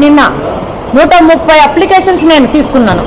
నిన్న 130 అప్లికేషన్స్ నేను తీసుకున్నాను.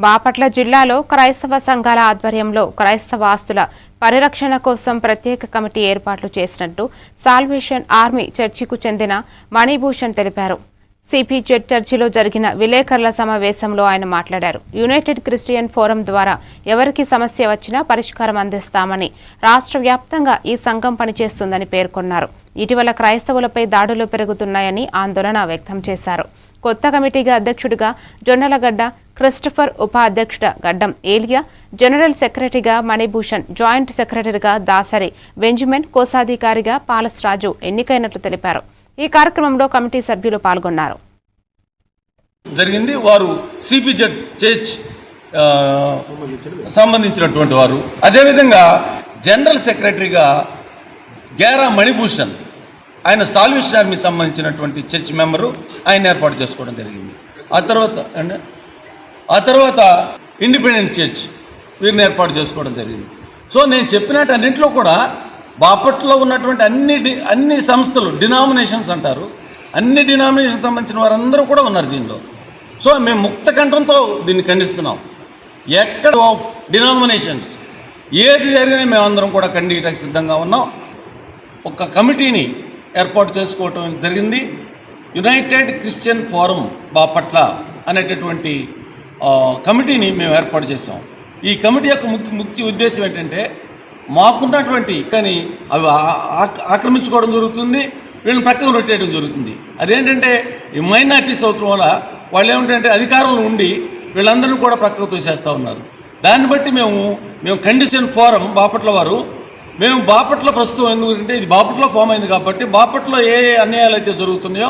బాపట్ల జిల్లాలో క్రైస్తవ సంఘాల ఆధ్వర్యంలో క్రైస్తవ ఆస్తుల పరిరక్షణ కోసం ప్రత్యేక కమిటీ ఏర్పాట్లు చేసినట్టు సాల్వేషన్ ఆర్మీ చర్చికు చెందిన మణిభూషణ్ తెలిపారు. సిపిజెడ్ చర్చిలో జరిగిన విలేకరుల సమావేశంలో ఆయన మాట్లాడారు. యునైటెడ్ క్రిస్టియన్ ఫోరం ద్వారా ఎవరికి సమస్య వచ్చినా పరిష్కారం అందిస్తామని, రాష్ట్ర వ్యాప్తంగా ఈ సంఘం పనిచేస్తుందని పేర్కొన్నారు. ఇటీవల క్రైస్తవులపై దాడులు పెరుగుతున్నాయని ఆందోళన వ్యక్తం చేశారు. కొత్త కమిటీగా అధ్యక్షుడిగా జొన్నలగడ్డ క్రిస్టఫర్, ఉపాధ్యక్షుడు గడ్డం ఏలియా, జనరల్ సెక్రటరీగా మణిభూషణ్, జాయింట్ సెక్రటరీగా దాసరి బెంజమిన్, కోశాధికారిగా పాలస్రాజు ఎన్నికైనట్లు తెలిపారు. ఈ కార్యక్రమంలో కమిటీ సభ్యులు పాల్గొన్నారు. జరిగింది వారు సిపిజెడ్ చర్చ్ సంబంధించినటువంటి వారు. అదేవిధంగా జనరల్ సెక్రటరీగా గేరా మణిభూషణ్, ఆయన సాల్వేషన్ ఆర్మీ సంబంధించినటువంటి చర్చ్ మెంబరు, ఆయన ఏర్పాటు చేసుకోవడం జరిగింది. ఆ తర్వాత ఇండిపెండెంట్ చర్చ్ వీరిని ఏర్పాటు చేసుకోవడం జరిగింది. సో నేను చెప్పినట్టు అన్నింటిలో కూడా బాపట్లో ఉన్నటువంటి అన్ని సంస్థలు, డినామినేషన్స్ అంటారు, అన్ని డినామినేషన్ సంబంధించిన వారందరూ కూడా ఉన్నారు దీనిలో. సో మేము ముక్త కంఠంతో దీన్ని ఖండిస్తున్నాం. ఎక్కడ డినామినేషన్స్ ఏది జరిగినా మేమందరం కూడా ఖండించడానికి సిద్ధంగా ఉన్నాం. ఒక కమిటీని ఏర్పాటు చేసుకోవటం జరిగింది. యునైటెడ్ క్రిస్టియన్ ఫోరం బాపట్ల అనేటటువంటి కమిటీని మేము ఏర్పాటు చేసాం. ఈ కమిటీ యొక్క ముఖ్య ఉద్దేశం ఏంటంటే, మాకున్నటువంటి కానీ అవి ఆక్రమించుకోవడం జరుగుతుంది, వీళ్ళని పక్కన రొట్టేయడం జరుగుతుంది. అదేంటంటే ఈ మైనార్టీస్ అవటం వల్ల వాళ్ళు ఏమిటంటే అధికారంలో ఉండి వీళ్ళందరినీ కూడా పక్కకు తోసేస్తూ ఉన్నారు. దాన్ని బట్టి మేము కండిషన్ ఫోరం బాపట్ల వారు, మేము బాపట్ల ప్రస్తుతం ఎందుకంటే ఇది బాపట్ల ఫామ్ అయింది కాబట్టి బాపట్లో ఏ అన్యాయాలు అయితే జరుగుతున్నాయో